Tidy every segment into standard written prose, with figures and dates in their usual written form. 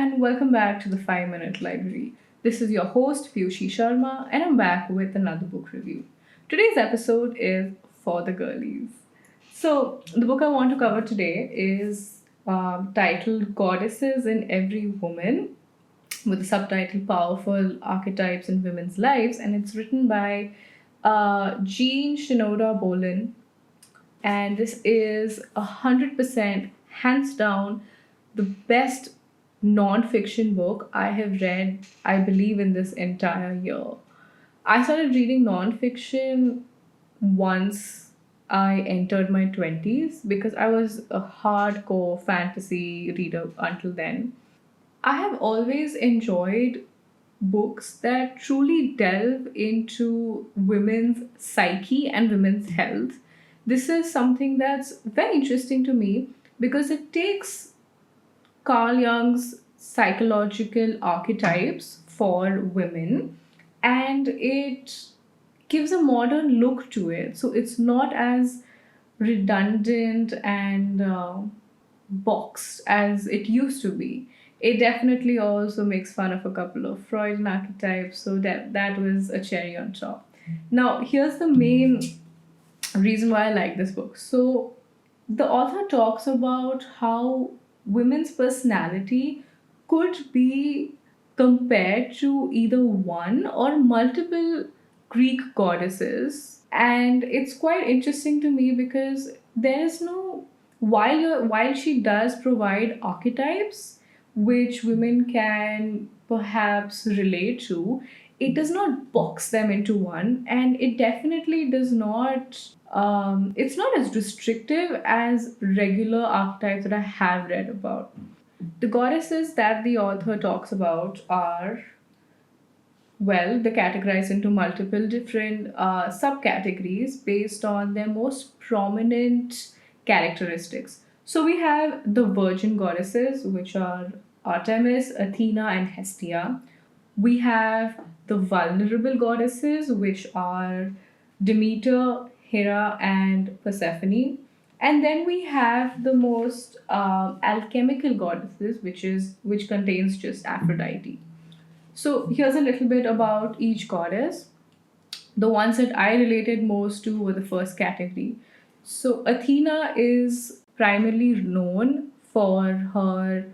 and welcome back to the 5 Minute Library. This is your host, Piyushi Sharma, and I'm back with another book review. Today's episode is for the girlies. So, the book I want to cover today is titled Goddesses in Every Woman, with the subtitle Powerful Archetypes in Women's Lives, and it's written by Jean Shinoda Bolen. And this is 100% hands down the best non-fiction book I have read, I believe, in this entire year. I started reading non-fiction once I entered my 20s because I was a hardcore fantasy reader until then. I have always enjoyed books that truly delve into women's psyche and women's health. This is something that's very interesting to me because it takes Carl Jung's psychological archetypes for women and it gives a modern look to it. So it's not as redundant and boxed as it used to be. It definitely also makes fun of a couple of Freudian archetypes, so that was a cherry on top. Now, here's the main reason why I like this book. So, the author talks about how women's personality could be compared to either one or multiple Greek goddesses. And it's quite interesting to me because there is no while she does provide archetypes which women can perhaps relate to, it does not box them into one, and it definitely does not it's not as restrictive as regular archetypes that I have read about. The goddesses that the author talks about are, well, they're categorized into multiple different subcategories based on their most prominent characteristics. So we have the virgin goddesses, which are Artemis, Athena, and Hestia. We have the vulnerable goddesses, which are Demeter, Hera, and Persephone. And then we have the most alchemical goddesses, which contains just Aphrodite. So here's a little bit about each goddess. The ones that I related most to were the first category. So Athena is primarily known for her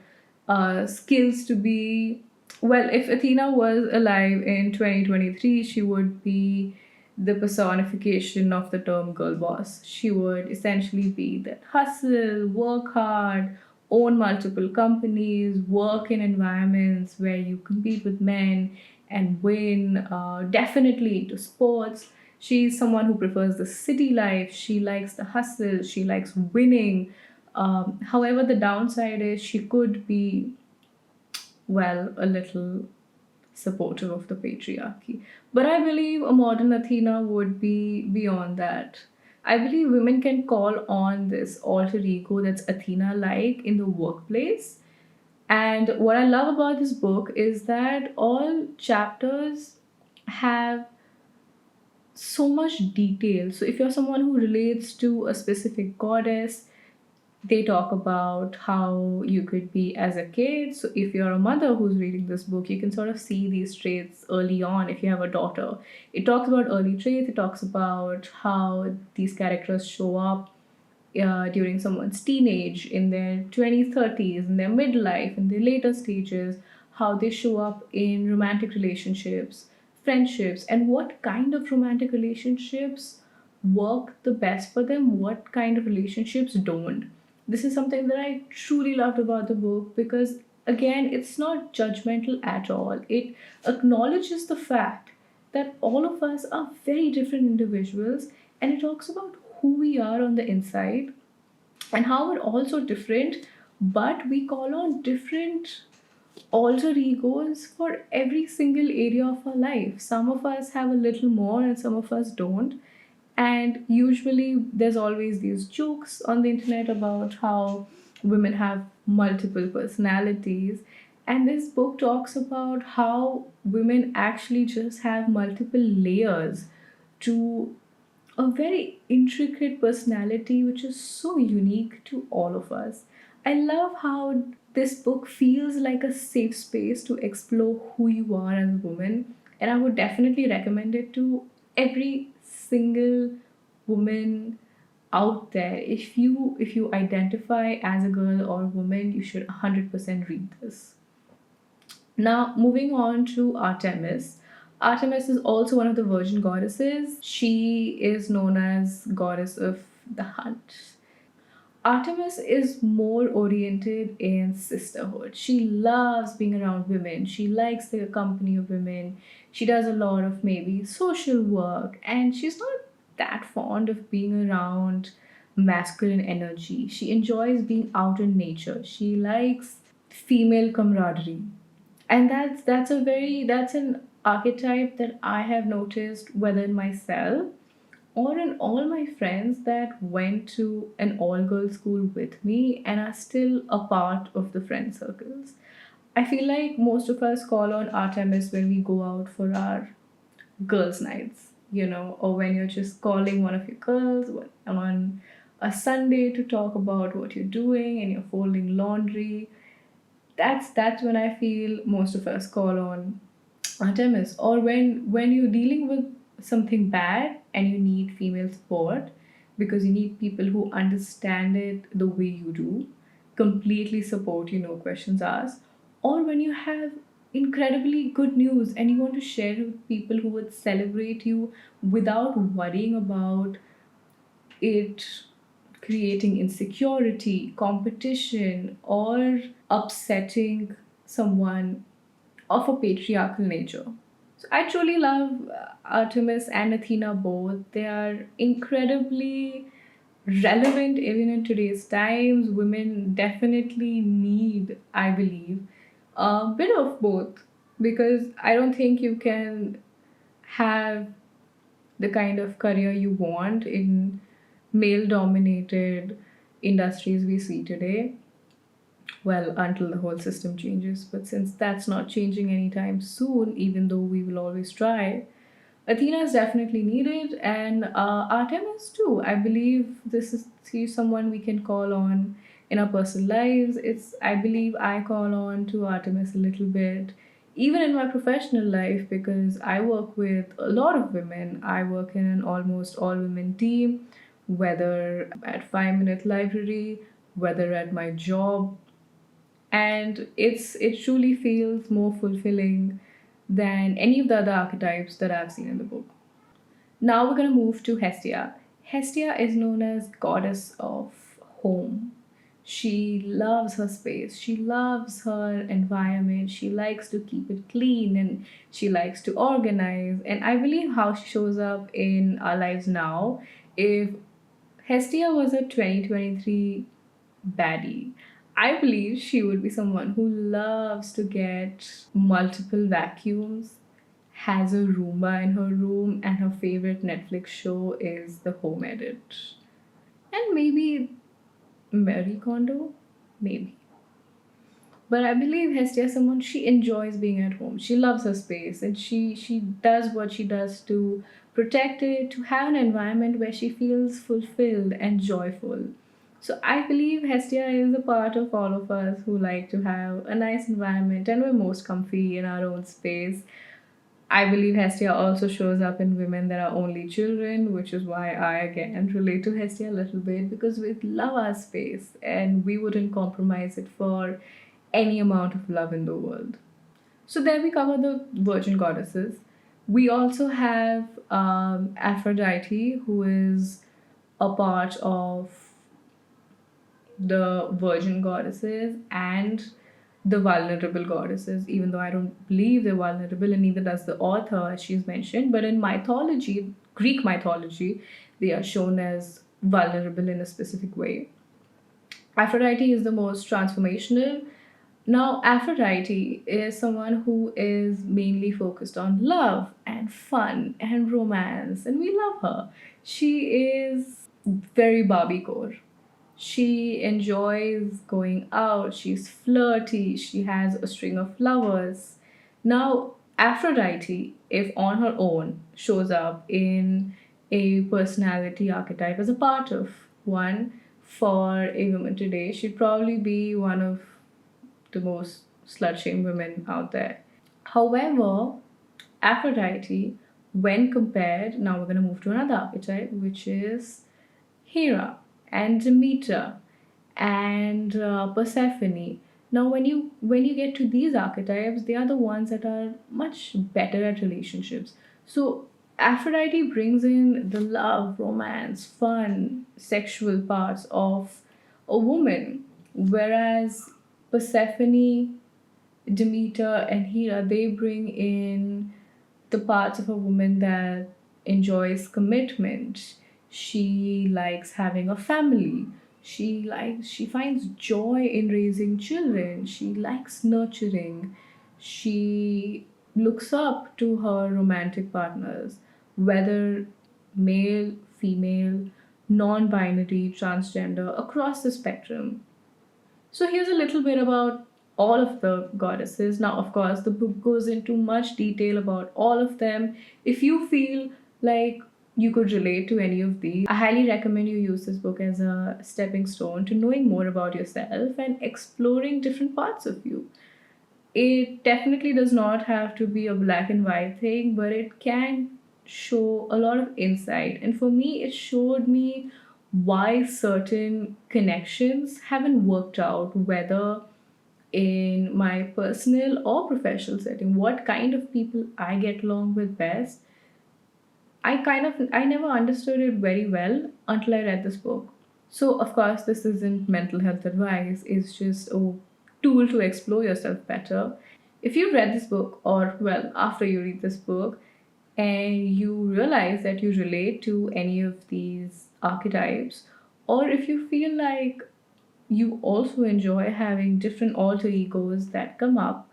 skills to be, well, if Athena was alive in 2023, she would be the personification of the term girl boss. She would essentially be that hustle, work hard, own multiple companies, work in environments where you compete with men and win, definitely into sports. She's someone who prefers the city life. She likes the hustle. She likes winning. However, the downside is she could be, well, a little supportive of the patriarchy. But I believe a modern Athena would be beyond that. I believe women can call on this alter ego that's Athena like in the workplace. And what I love about this book is that all chapters have so much detail. So if you're someone who relates to a specific goddess, they talk about how you could be as a kid. So if you're a mother who's reading this book, you can sort of see these traits early on if you have a daughter. It talks about early traits, it talks about how these characters show up during someone's teenage, in their 20s, 30s, in their midlife, in their later stages, how they show up in romantic relationships, friendships, and what kind of romantic relationships work the best for them, what kind of relationships don't. This is something that I truly loved about the book because, again, it's not judgmental at all. It acknowledges the fact that all of us are very different individuals, and it talks about who we are on the inside and how we're also different, but we call on different alter egos for every single area of our life. Some of us have a little more and some of us don't. And usually there's always these jokes on the internet about how women have multiple personalities. And this book talks about how women actually just have multiple layers to a very intricate personality which is so unique to all of us. I love how this book feels like a safe space to explore who you are as a woman, and I would definitely recommend it to every single woman out there. If you identify as a girl or woman, you should 100% read this. Now, moving on to Artemis. Artemis is also one of the virgin goddesses. She is known as goddess of the hunt. Artemis is more oriented in sisterhood. She loves being around women. She likes the company of women. She does a lot of maybe social work, and she's not that fond of being around masculine energy. She enjoys being out in nature. She likes female camaraderie. And that's an archetype that I have noticed whether in myself or in all my friends that went to an all girls school with me and are still a part of the friend circles. I feel like most of us call on Artemis when we go out for our girls' nights, or when you're just calling one of your girls on a Sunday to talk about what you're doing and you're folding laundry. That's when I feel most of us call on Artemis. Or when you're dealing with something bad and you need female support because you need people who understand it the way you do, completely support you, no questions asked. Or when you have incredibly good news and you want to share it with people who would celebrate you without worrying about it creating insecurity, competition, or upsetting someone of a patriarchal nature. So I truly love Artemis and Athena both. They are incredibly relevant even in today's times. Women definitely need, I believe, a bit of both, because I don't think you can have the kind of career you want in male dominated industries we see today, well, until the whole system changes. But since that's not changing anytime soon, even though we will always try, Athena is definitely needed, and Artemis too. I believe this is she's someone we can call on in our personal lives. I believe I call on to Artemis a little bit, even in my professional life, because I work with a lot of women. I work in an almost all women team, whether at 5 Minute Library, whether at my job, and it truly feels more fulfilling than any of the other archetypes that I've seen in the book. Now we're going to move to Hestia. Hestia is known as goddess of home. She loves her space. She loves her environment. She likes to keep it clean and she likes to organize. And I believe how she shows up in our lives now. If Hestia was a 2023 baddie, I believe she would be someone who loves to get multiple vacuums, has a Roomba in her room, and her favorite Netflix show is The Home Edit. And maybe Marie Kondo? Maybe. But I believe Hestia is someone she enjoys being at home. She loves her space and she does what she does to protect it, to have an environment where she feels fulfilled and joyful. So I believe Hestia is a part of all of us who like to have a nice environment and we're most comfy in our own space. I believe Hestia also shows up in women that are only children, which is why I again relate to Hestia a little bit, because we love our space and we wouldn't compromise it for any amount of love in the world. So there we cover the virgin goddesses. We also have Aphrodite, who is a part of the virgin goddesses and the vulnerable goddesses, even though I don't believe they're vulnerable, and neither does the author, as she's mentioned. But in mythology, Greek mythology, they are shown as vulnerable in a specific way. Aphrodite is the most transformational. Now, Aphrodite is someone who is mainly focused on love and fun and romance, and we love her. She is very Barbie core. She enjoys going out, she's flirty, she has a string of lovers. Now, Aphrodite, if on her own, shows up in a personality archetype as a part of one for a woman today, she'd probably be one of the most slut shamed women out there. However, Aphrodite, when compared, now we're going to move to another archetype, which is Hera and Demeter and Persephone. Now, when you get to these archetypes, they are the ones that are much better at relationships. So Aphrodite brings in the love, romance, fun, sexual parts of a woman, whereas Persephone, Demeter, and Hera, they bring in the parts of a woman that enjoys commitment. She likes having a family. She finds joy in raising children. She likes nurturing. She looks up to her romantic partners, whether male, female, non-binary, transgender, across the spectrum. So here's a little bit about all of the goddesses. Now, of course, the book goes into much detail about all of them. If you feel like you could relate to any of these, I highly recommend you use this book as a stepping stone to knowing more about yourself and exploring different parts of you. It definitely does not have to be a black and white thing, but it can show a lot of insight. And for me, it showed me why certain connections haven't worked out, whether in my personal or professional setting, what kind of people I get along with best. I never understood it very well until I read this book. So of course this isn't mental health advice, it's just a tool to explore yourself better. If you read this book, or well, after you read this book and you realize that you relate to any of these archetypes, or if you feel like you also enjoy having different alter egos that come up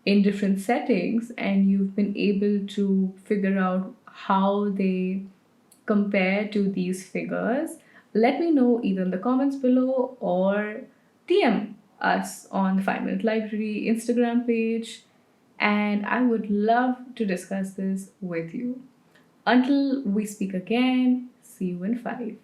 in different settings and you've been able to figure out how they compare to these figures, let me know either in the comments below or DM us on the 5 Minute Library Instagram page, and I would love to discuss this with you. Until we speak again, see you in 5.